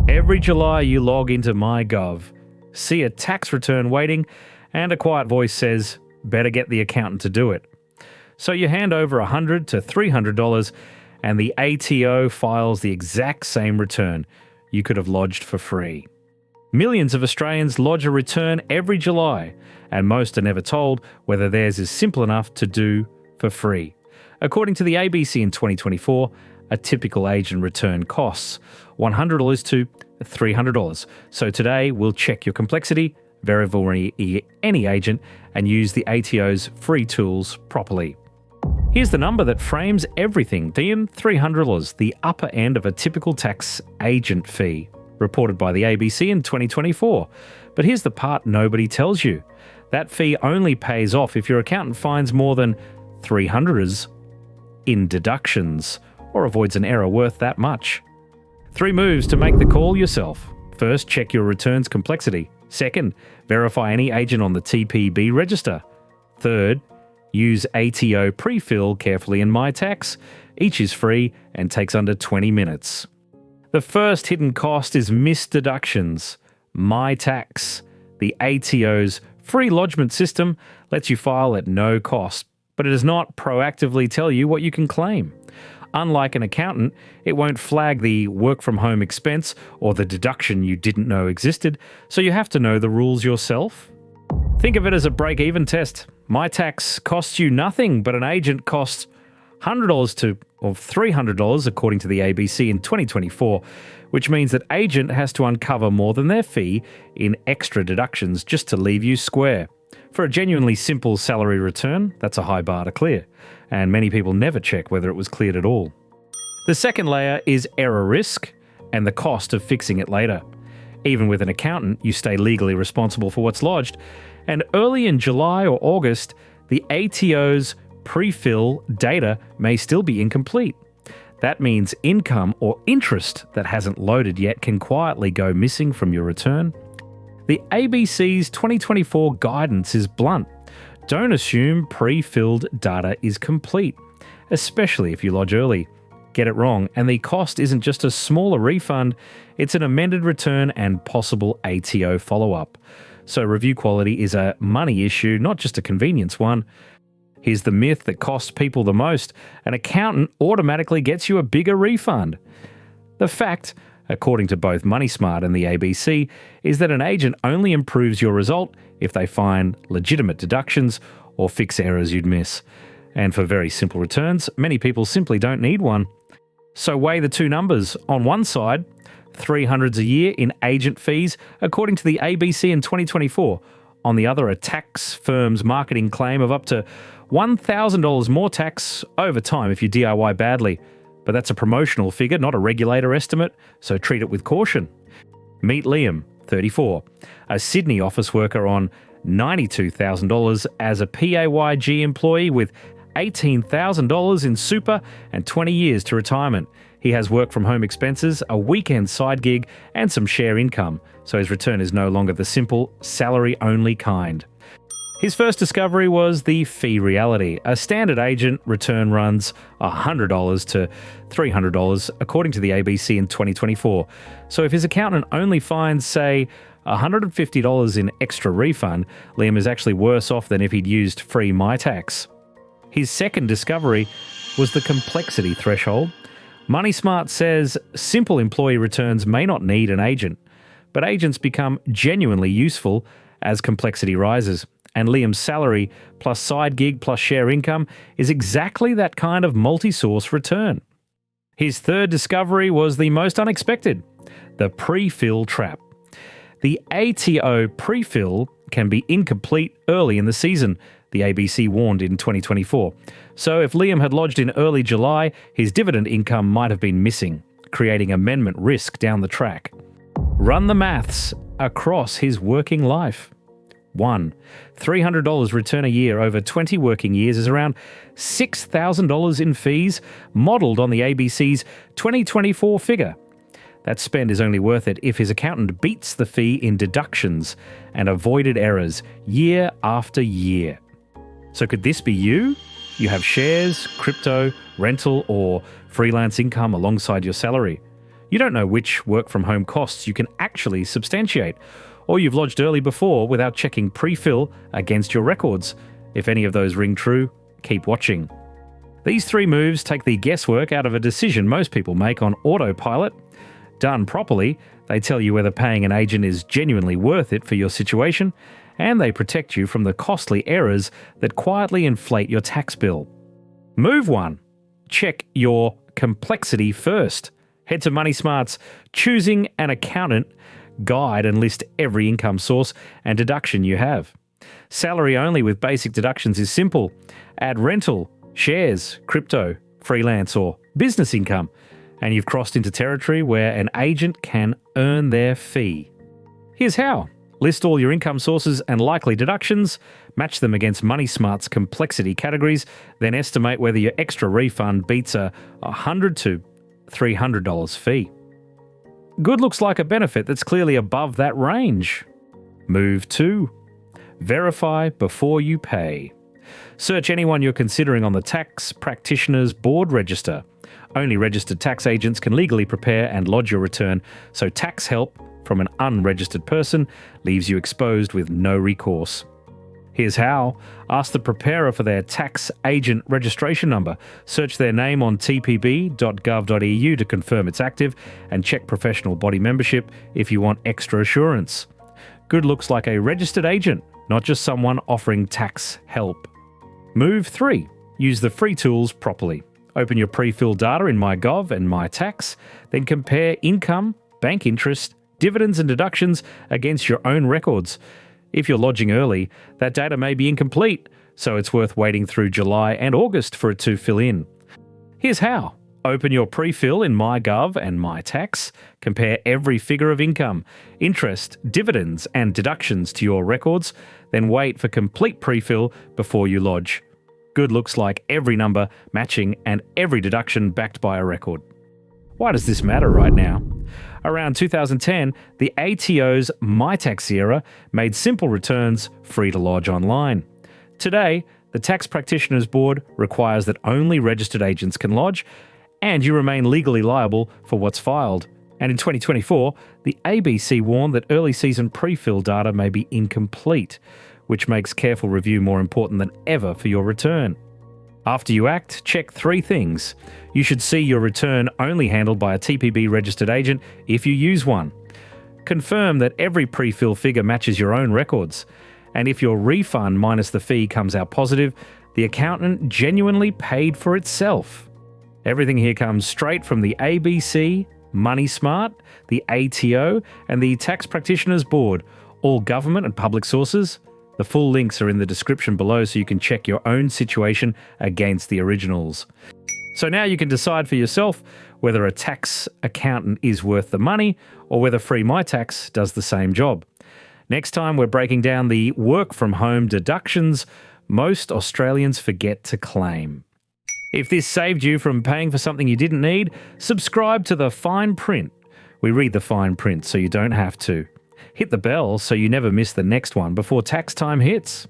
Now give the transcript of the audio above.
Every July you log into MyGov, see a tax return waiting, and a quiet voice says, better get the accountant to do it. So you hand over $100 to $300 and the ATO files the exact same return you could have lodged for free. Millions of Australians lodge a return every July, and most are never told whether theirs is simple enough to do for free. According to the ABC in 2024, a typical agent return costs $100 to $300. So today we'll check your complexity, verify any agent, and use the ATO's free tools properly. Here's the number that frames everything, $300, the upper end of a typical tax agent fee, reported by the ABC in 2024. But here's the part nobody tells you. That fee only pays off if your accountant finds more than $300 in deductions, or avoids an error worth that much. 3 moves to make the call yourself. First, check your return's complexity. Second, verify any agent on the TPB register. Third, use ATO pre-fill carefully in myTax. Each is free and takes under 20 minutes. The first hidden cost is missed deductions. myTax, the ATO's free lodgement system, lets you file at no cost, but it does not proactively tell you what you can claim. Unlike an accountant, it won't flag the work-from-home expense or the deduction you didn't know existed, so you have to know the rules yourself. Think of it as a break-even test. myTax costs you nothing, but an agent costs $100 or $300 according to the ABC in 2024, which means that agent has to uncover more than their fee in extra deductions just to leave you square. For a genuinely simple salary return, that's a high bar to clear, and many people never check whether it was cleared at all. The second layer is error risk and the cost of fixing it later. Even with an accountant, you stay legally responsible for what's lodged, and early in July or August, the ATO's pre-fill data may still be incomplete. That means income or interest that hasn't loaded yet can quietly go missing from your return. The ABC's 2024 guidance is blunt. Don't assume pre-filled data is complete, especially if you lodge early. Get it wrong, and the cost isn't just a smaller refund, it's an amended return and possible ATO follow-up. So review quality is a money issue, not just a convenience one. Here's the myth that costs people the most: an accountant automatically gets you a bigger refund. The fact, according to both MoneySmart and the ABC, is that an agent only improves your result if they find legitimate deductions or fix errors you'd miss. And for very simple returns, many people simply don't need one. So weigh the two numbers. On one side, $300 a year in agent fees, according to the ABC in 2024. On the other, a tax firm's marketing claim of up to $1,000 more tax over time if you DIY badly. But that's a promotional figure, not a regulator estimate, so treat it with caution. Meet Liam, 34, a Sydney office worker on $92,000 as a PAYG employee with $18,000 in super and 20 years to retirement. He has work-from-home expenses, a weekend side gig, and some share income, so his return is no longer the simple, salary-only kind. His first discovery was the fee reality. A standard agent return runs $100 to $300, according to the ABC in 2024. So if his accountant only finds, say, $150 in extra refund, Liam is actually worse off than if he'd used free myTax. His second discovery was the complexity threshold. MoneySmart says simple employee returns may not need an agent, but agents become genuinely useful as complexity rises. And Liam's salary plus side gig plus share income is exactly that kind of multi-source return. His third discovery was the most unexpected: the pre-fill trap. The ATO pre-fill can be incomplete early in the season, the ABC warned in 2024. So if Liam had lodged in early July, his dividend income might have been missing, creating amendment risk down the track. Run the maths across his working life. 1. $300 return a year over 20 working years is around $6,000 in fees, modelled on the ABC's 2024 figure. That spend is only worth it if his accountant beats the fee in deductions and avoided errors year after year. So could this be you? You have shares, crypto, rental, or freelance income alongside your salary. You don't know which work-from-home costs you can actually substantiate, or you've lodged early before without checking pre-fill against your records. If any of those ring true, keep watching. These 3 moves take the guesswork out of a decision most people make on autopilot. Done properly, they tell you whether paying an agent is genuinely worth it for your situation, and they protect you from the costly errors that quietly inflate your tax bill. Move 1. Check your complexity first. Head to MoneySmart's Choosing an Accountant guide and list every income source and deduction you have. Salary only with basic deductions is simple. Add rental, shares, crypto, freelance or business income, and you've crossed into territory where an agent can earn their fee. Here's how. List all your income sources and likely deductions, match them against MoneySmart's complexity categories, then estimate whether your extra refund beats a $100 to $300 fee. Good looks like a benefit that's clearly above that range. Move 2. Verify before you pay. Search anyone you're considering on the Tax Practitioners Board register. Only registered tax agents can legally prepare and lodge your return, so tax help from an unregistered person leaves you exposed with no recourse. Here's how. Ask the preparer for their tax agent registration number. Search their name on tpb.gov.au to confirm it's active, and check professional body membership if you want extra assurance. Good looks like a registered agent, not just someone offering tax help. Move 3. Use the free tools properly. Open your pre-filled data in MyGov and myTax, then compare income, bank interest, dividends and deductions against your own records. If you're lodging early, that data may be incomplete, so it's worth waiting through July and August for it to fill in. Here's how. Open your pre-fill in MyGov and myTax. Compare every figure of income, interest, dividends and deductions to your records, then wait for complete pre-fill before you lodge. Good looks like every number matching and every deduction backed by a record. Why does this matter right now? Around 2010, the ATO's myTax era made simple returns free to lodge online. Today, the Tax Practitioners Board requires that only registered agents can lodge, and you remain legally liable for what's filed. And in 2024, the ABC warned that early season pre-fill data may be incomplete, which makes careful review more important than ever for your return. After you act, check 3 things. You should see your return only handled by a TPB registered agent if you use one. Confirm that every pre-fill figure matches your own records. And if your refund minus the fee comes out positive, the accountant genuinely paid for itself. Everything here comes straight from the ABC, MoneySmart, the ATO, and the Tax Practitioners Board, all government and public sources. The full links are in the description below so you can check your own situation against the originals. So now you can decide for yourself whether a tax accountant is worth the money or whether free myTax does the same job. Next time we're breaking down the work-from-home deductions most Australians forget to claim. If this saved you from paying for something you didn't need, subscribe to the fine print. We read the fine print so you don't have to. Hit the bell so you never miss the next one before tax time hits.